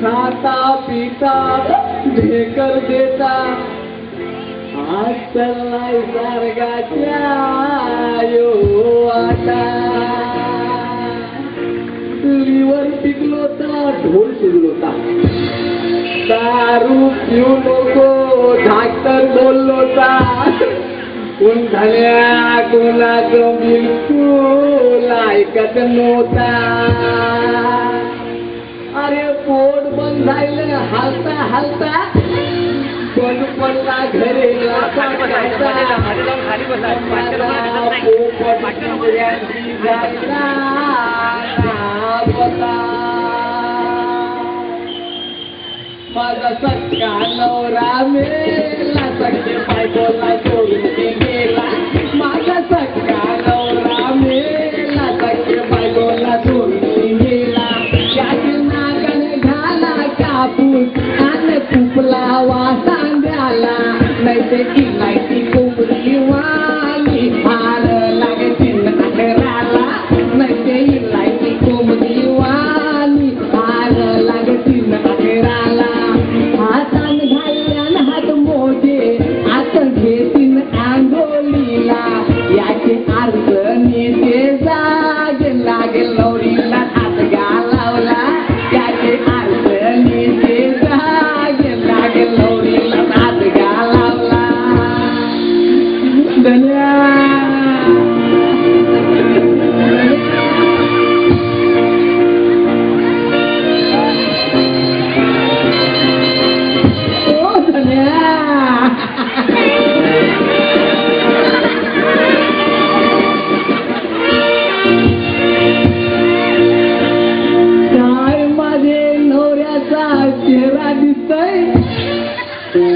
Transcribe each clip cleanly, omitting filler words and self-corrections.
खाता पिता ढेकर देता आज चाललाय सारगाच्या यो आता लिवर पिकलोता ढोल सुजलोता दारू पिऊ नको डॉक्टर बोललोता उंधळ्या कोणाचं बिलकुल ऐकत नव्हता अरे पोट बंद झालं हालता हालता बंद पडला घरी माझा सख्खा नवरा मेला सख्खे बायकोला सोडून गेला माझा सख्खा नवरा मेला सख्खे बायकोला सोडून गेला त्याच्या नागाने घाला कापूस आणि कुपला वासांद्याला नाही ते किल्लायची कोंबडी वाली हार लागे चिन्हराला नाही ते इलायची कोंबडी वाली हार लागे चिन्हराला हातान घालल्यान हात मोजे आता घेतीन आंघोळीला याचे अर्ज नेते जागे लागेल नवरीला हात घालावला याचे अर्ज नेते जागे लागेल नवरीला हात घालावला धन्या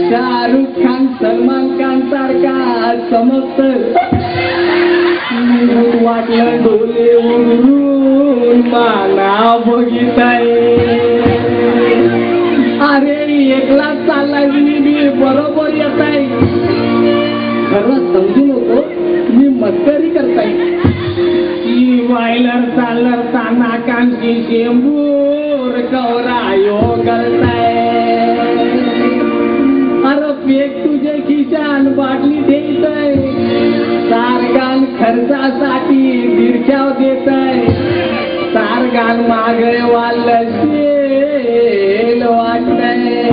शाहरुख खान सलमान खान सारखा चमकत वाटलं डोले उडून माना बघिताय अरे एकला चाललाय मी बरोबर येत आहे खरं समजू नको मी मस्करी करताय वायलर चालर ताना कांची शेंबूर कवरायो गलताय अरे पेक तुझे खिशान बाटली देतय सारगान खर्चासाठी दीर्घ्याव देतय सारगान मागे वाल शेल वाटतय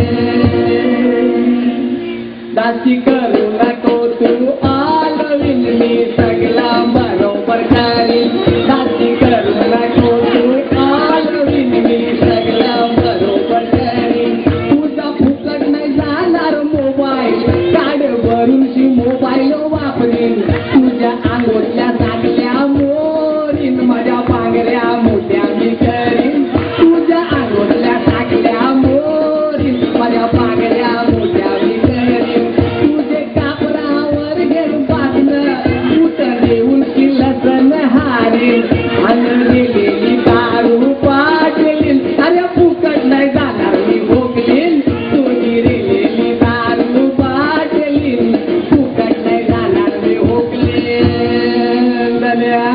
दासी करू नको तू आलविन मी सगळा बरोबर करीन दासी करू नको तू आलविन मी सगळा बरोबर करीन तुझा फुकट नाही जाणार मोबाईल काढ भरूनशी मोबाईल वापरीन तुझ्या अंगोटल्या साठल्या मोरीन माझ्या पांगऱ्या मोठ्या मी करीन तुझ्या अंगोटल्या साठल्या मोरीन माझ्या पांगऱ्या मोठ्या मी करीन तुझे कापरावर घेऊन पातलं उतर देऊन किल्लसन हारीन आणलेली दारू पाटलीन अरे फुकट नाही जाणार मी भोगलीन तुझी रेलेली दारू पाटलीन फुकट नाही जाणार मी भोगलीन दल्या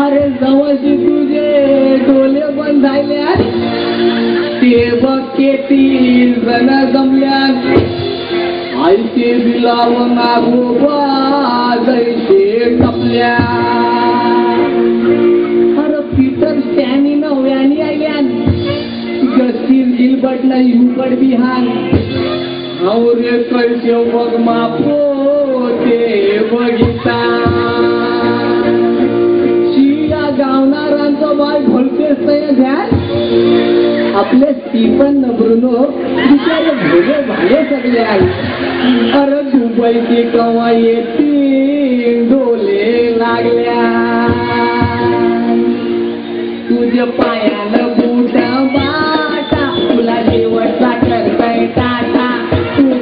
अरे जवळची तुझे डोले बंद झाल्या ते बघ किती जण जमल्यात आईचे बिलाव नागोबा जैसे टपल्या अरे पीटर स्टॅनी नव्यानी आल्यान जस्टिस गिलबर्ट न युगड बिहान और कैसे बघ मापो ते बघिता गावणाऱ्यांचं बाय भलतेच ध्यान आपले स्टीफन ब्रुनो बिचारे भोगे भाले सगळे आहे अरे दुबईची कवा येतील डोले लागल्या तुझ्या पायानं बूट बाटा तुला शेवटचा करताय टाटा तुझ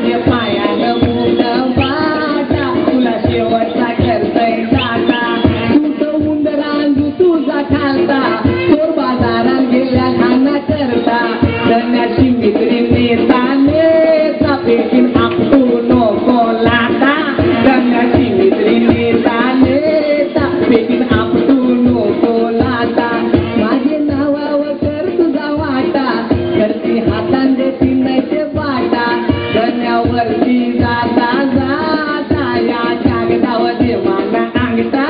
लेकिन आपको नको लाता रंगाची मित्री नेता लेकिन आपको नको लाता माझे नावावर कर तुझा वाटा करती हातान देती नाही ते बाटा धन्यावरती जाता जाता या कागदावर दे मला अंगठा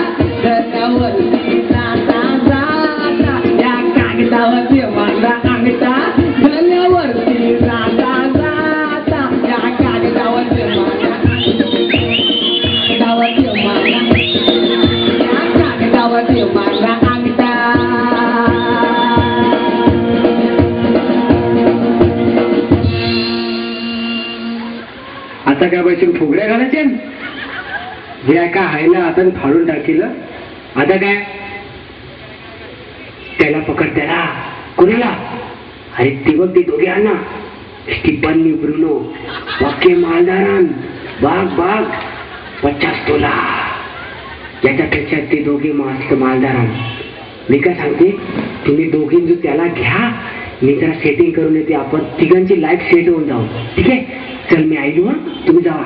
धन्यावरती जाता जाता या कागदावर दे मला अंगठा धन्यावरती जाता जाता या कागदावर दे मला कागदावर दे मला या कागदावर दे मला अंगठा. आता काय बसून फुगड्या घालायचे जे का आहे ना आता फाडून टाकील आता काय त्याला पकड त्याला कुणाला अरे ती बघ ती दोघे ना स्टीफन ब्रुनो वाक्य मालदारान बाग बाग 50 तोला याच्यापेक्षा ते दोघे मस्त मालदारान मी काय सांगते तुम्ही दोघी जो त्याला घ्या मी जरा सेटिंग करून येते आपण तिघांची लाईफ सेट होऊन जाऊ ठीक आहे चल मी आईलो हा तुम्ही जावा.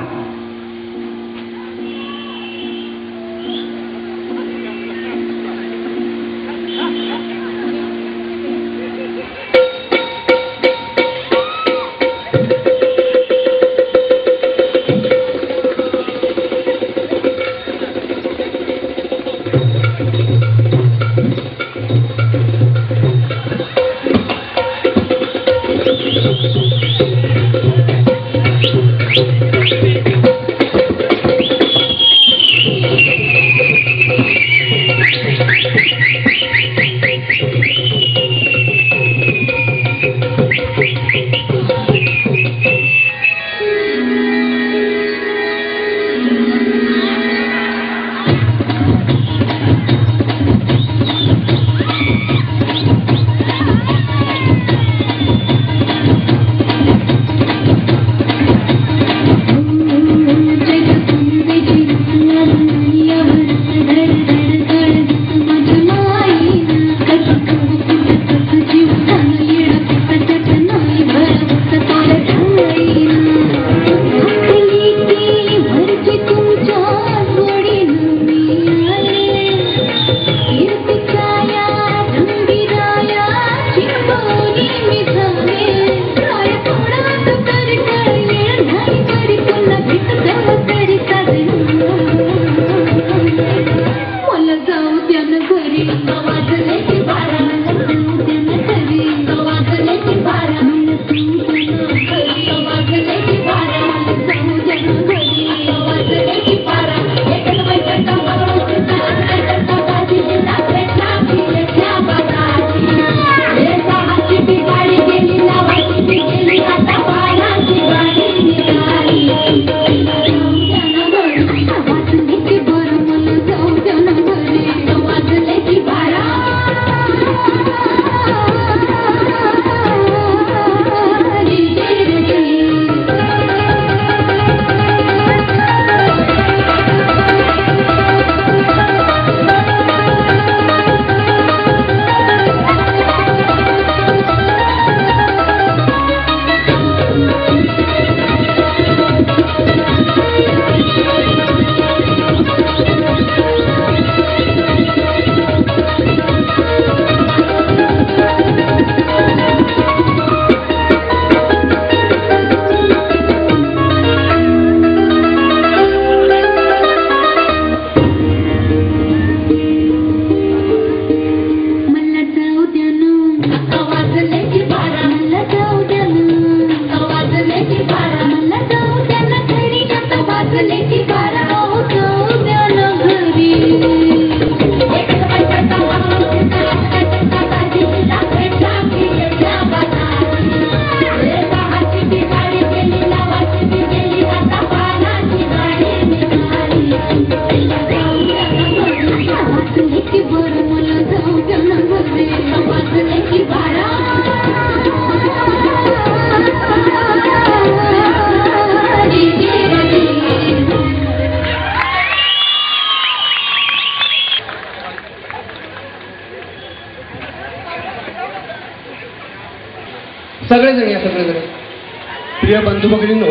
सगळेजण या सगळेजण प्रिय बंधू भगिनींनो,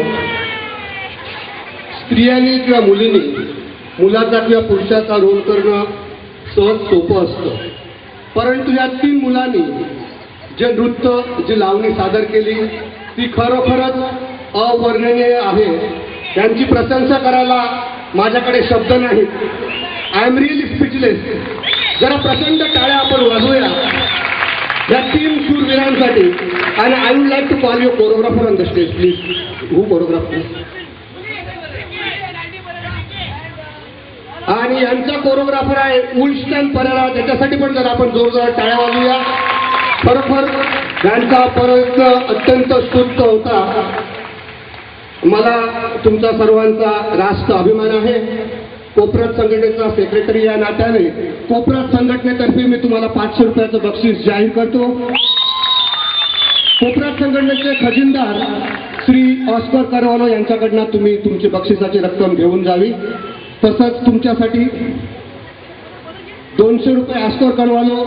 स्त्रियांनी किंवा मुलींनी मुलाचा किंवा पुरुषाचा रोल करणं सहज सोपं असतं, परंतु या 3 मुलांनी जे नृत्य, जी लावणी सादर केली ती खरोखरच अवर्णनीय आहे. त्यांची प्रशंसा करायला माझ्याकडे शब्द नाहीत. I am really speechless. जरा प्रचंड टाळ्या आपण वाजवूया या 3 शूरवीरांसाठी. आणि I would like to call you choreographer on the stage please. Who choreographer? आणि यांचा कोरिओग्राफर आहे उल्स्टन परेरा. त्याच्यासाठी पण जर आपण जोरदार टाळ्या वाजवूया. खरोखर यांचा प्रयत्न अत्यंत स्तुत्य होता. मला तुमचा सर्वांचा रास्त अभिमान आहे. कोपरत संघटनेचा सेक्रेटरी या नात्याने कोपरत संघटनेतर्फे मी तुम्हाला 500 रुपयाचं बक्षीस जाहीर करतो. कोपरत संघटनेचे खजिनदार श्री ऑस्कर करवालो यांच्याकडनं तुम्ही तुमची बक्षिसाची रक्कम घेऊन जावी. तसंच तुमच्यासाठी 200 रुपये ऑस्कर करवालो,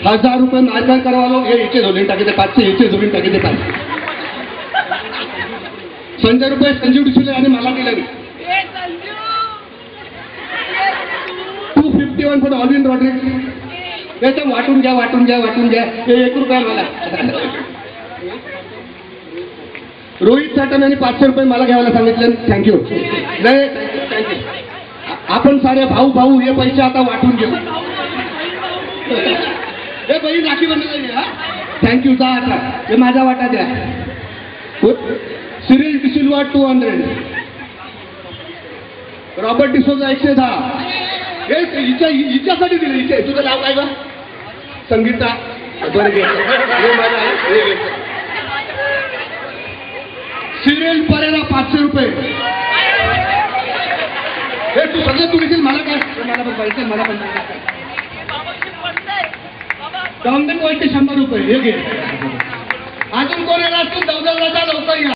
1000 रुपये मार्कर करवालो. हे इथे जोडून टाकी ते 500 इथे जोडून टाकी ते 500. 100 रुपये संजीव डिसुले आणि मला दिले. 251 फॉर ऑलिन रॉड्रिक्स. त्याचं वाटून घ्या वाटून घ्या वाटून घ्या. हे 1 रुपया मला. रोहित साटन यांनी 500 रुपये मला घ्यायला सांगितले. थँक्यू. नाही थँक्यू. आपण सारे भाऊ भाऊ हे पैसे आता वाटून घेऊ. हे बाई राखी बनवली. थँक्यू. जा आता हे माझा वाटा द्या. सिरिल डिसिल्वा 200. रॉबर्ट डिसोजा 110. हे हिच्यासाठी दिलं. हिचे तुझं नाव काय का? संगीता. बरं घे. हे माझं आहे. हे घे. सिरिल परेरा 500 रुपये. हे तू सगळं तू घेशील. मला काय? मला पण पाहिजे. मला पण डॉंगन वॉलचे 100 रुपये. हे घे. अजून कोण येणार असतील 14 लवकर या.